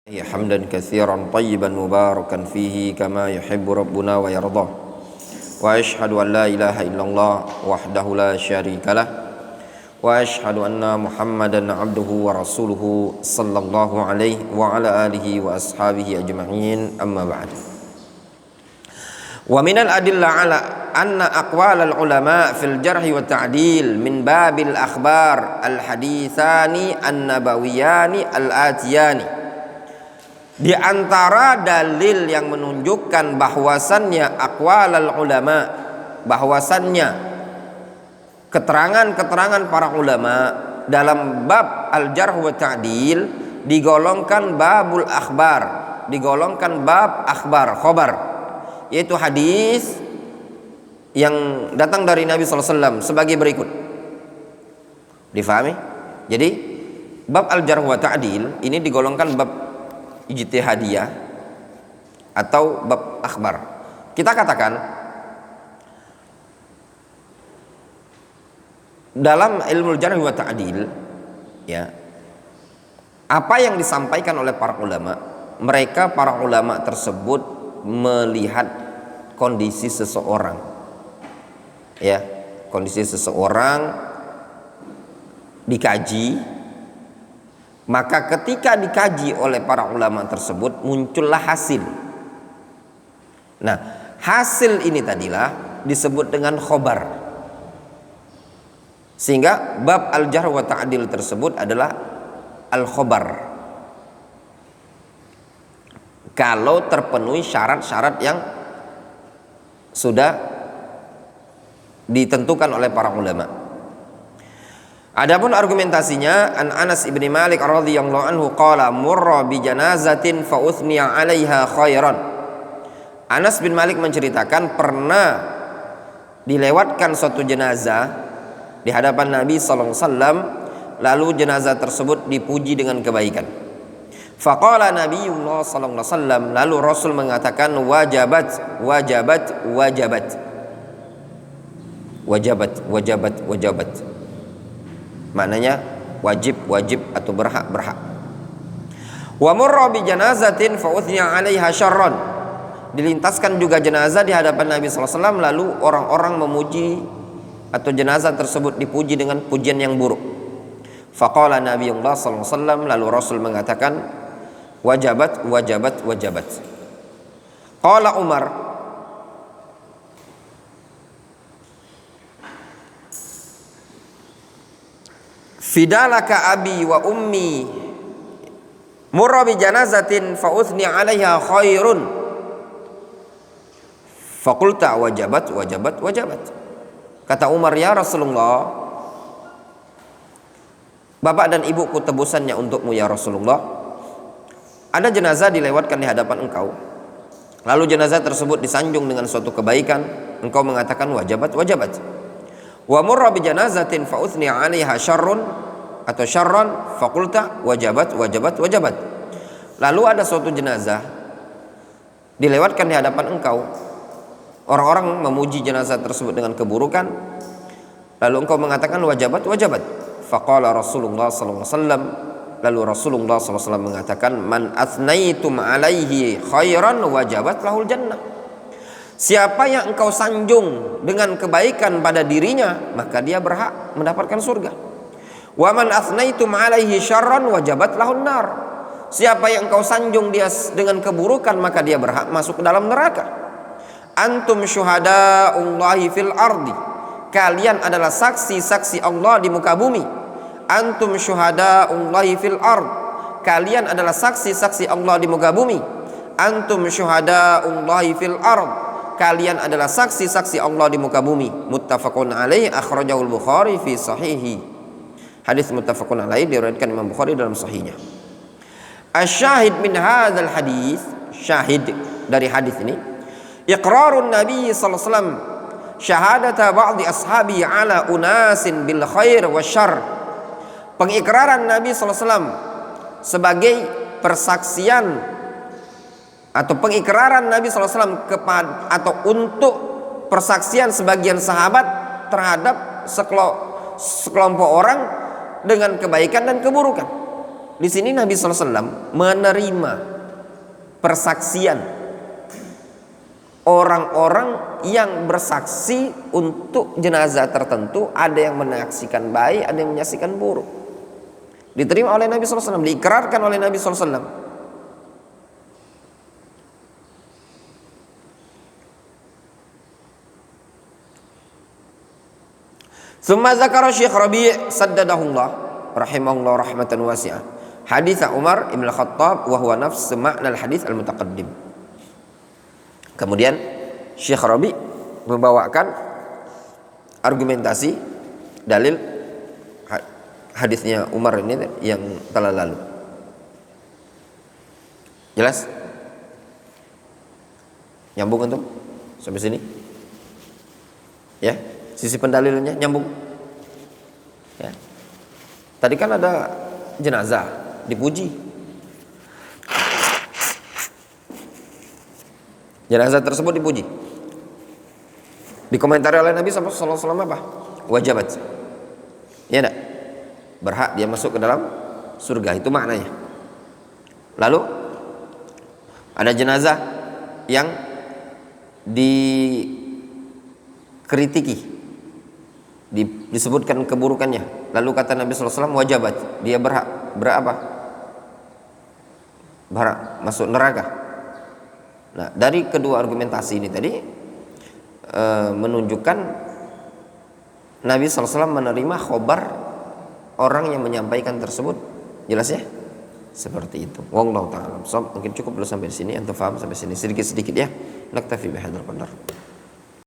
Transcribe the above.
حمدا كثيرا طيبا مباركا فيه كما يحب ربنا ويرضى وأشهد أن لا إله إلا الله وحده لا شريك له وأشهد أن محمدا عبده ورسوله صلى الله عليه وعلى آله وأصحابه أجمعين أما بعد ومن الأدلة على أن أقوال العلماء في الجرح والتعديل من باب الأخبار الحديثان النبويان الآتيان. Di antara dalil yang menunjukkan bahwasannya aqwalul ulama, bahwasannya keterangan-keterangan para ulama dalam bab al-jarh wa ta'dil digolongkan babul akhbar, digolongkan bab akhbar, khobar, yaitu hadis yang datang dari Nabi SAW sebagai berikut. Difahami? Jadi bab al-jarh wa ta'dil ini digolongkan bab ijtihadiyah atau bab akhbar. Kita katakan dalam ilmu jarh wa ta'dil, ya, apa yang disampaikan oleh para ulama, mereka para ulama tersebut melihat kondisi seseorang, ya, kondisi seseorang dikaji. Maka ketika dikaji oleh para ulama tersebut muncullah hasil. Nah, hasil ini tadilah disebut dengan khobar. Sehingga bab al-jarh wa ta'dil tersebut adalah al-khobar. Kalau terpenuhi syarat-syarat yang sudah ditentukan oleh para ulama. Adapun argumentasinya, an Anas ibni Malik radhiyallahu anhu qala murra bi janazatin fa uthniya 'alaiha khairan. Anas bin Malik menceritakan pernah dilewatkan suatu jenazah di hadapan Nabi sallallahu alaihi wasallam, lalu jenazah tersebut dipuji dengan kebaikan. Faqala Nabiyullah sallallahu alaihi wasallam, lalu Rasul mengatakan wajabat wajabat wajabat wajabat wajabat wajabat. Maknanya wajib, wajib atau berhak, berhak. Wa murra bi janazatin fa uthniya 'alaiha syarran. Dilintaskan juga jenazah di hadapan Nabi sallallahu alaihi wasallam, lalu orang-orang memuji atau jenazah tersebut dipuji dengan pujian yang buruk. Faqala Nabiyullah sallallahu alaihi wasallam, lalu Rasul mengatakan wajabat, wajabat, wajabat. Qala Umar, fidalaka abi wa ummi murra bi janazatin fa uthni 'alaiha khairun faqulta wajabat wajabat wajabat. Kata Umar, ya Rasulullah, bapak dan ibuku tebusannya untukmu ya Rasulullah. Ada jenazah dilewatkan di hadapan engkau, lalu jenazah tersebut disanjung dengan suatu kebaikan, engkau mengatakan wajabat wajabat. Wa murra bi janazatin fa uthni 'alaiha syarrun atau syarran faqulta wajabat wajabat wajabat. Lalu ada suatu jenazah dilewatkan di hadapan engkau, orang-orang memuji jenazah tersebut dengan keburukan, lalu engkau mengatakan wajabat wajabat. Faqala Rasulullah sallallahu alaihi wasallam, lalu Rasulullah sallallahu alaihi wasallam mengatakan man athnaitum alaihi khairan wajabat lahul jannah. Siapa yang engkau sanjung dengan kebaikan pada dirinya, maka dia berhak mendapatkan surga. Wa man athnaitum alaihi syarran wajabat lahun nar. Siapa yang engkau sanjung dia dengan keburukan, maka dia berhak masuk ke dalam neraka. Antum syuhadaullahi fil ardi. Kalian adalah saksi-saksi Allah di muka bumi. Antum syuhadaullahi fil ard. Kalian adalah saksi-saksi Allah di muka bumi. Antum syuhadaullahi fil ard. Kalian adalah saksi-saksi Allah di muka bumi. Muttafaqun alaihi akhrajahul Bukhari fi sahihi. Hadis muttafaqun alaihi diriwayatkan Imam Bukhari dalam sahihnya. Asyahid min hadzal hadis, syahid dari hadis ini, iqrarun Nabi sallallahu alaihi wasallam syahadata ba'di ashabi ala unasin bil khair wasyarr. Pengikraran Nabi sallallahu alaihi wasallam sebagai persaksian atau pengikraran Nabi SAW kepada atau untuk persaksian sebagian sahabat terhadap sekelompok orang dengan kebaikan dan keburukan. Di sini Nabi SAW menerima persaksian orang-orang yang bersaksi untuk jenazah tertentu. Ada yang menyaksikan baik, ada yang menyaksikan buruk. Diterima oleh Nabi SAW, diikrarkan oleh Nabi SAW. Tsumma zakara Syekh Rabi' saddadahullah rahimahullah rahmatan wasi'ah hadits Umar ibn al-Khattab wa huwa nafs ma'na al-hadits al-mutaqaddim. Kemudian Syekh Rabi' membawakan argumentasi dalil hadisnya Umar ini yang telah lalu. Jelas? Nyambung antum sampai sini? Ya? Sisi pendalilannya nyambung ya. Tadi kan ada jenazah dipuji, jenazah tersebut dipuji, dikomentari oleh Nabi SAW apa? Wajabat, ya enggak? Berhak dia masuk ke dalam surga, itu maknanya. Lalu ada jenazah yang dikritiki, disebutkan keburukannya, lalu kata Nabi SAW wajabat, dia berhak apa? Berhak masuk neraka. Nah, dari kedua argumentasi ini tadi menunjukkan Nabi SAW menerima khobar orang yang menyampaikan tersebut. Jelas ya? Seperti itu. Wallahu ta'ala. Mungkin cukup dulu sampai di sini. Antum paham sampai sini sedikit-sedikit ya. Naktafi bihadzal qadar.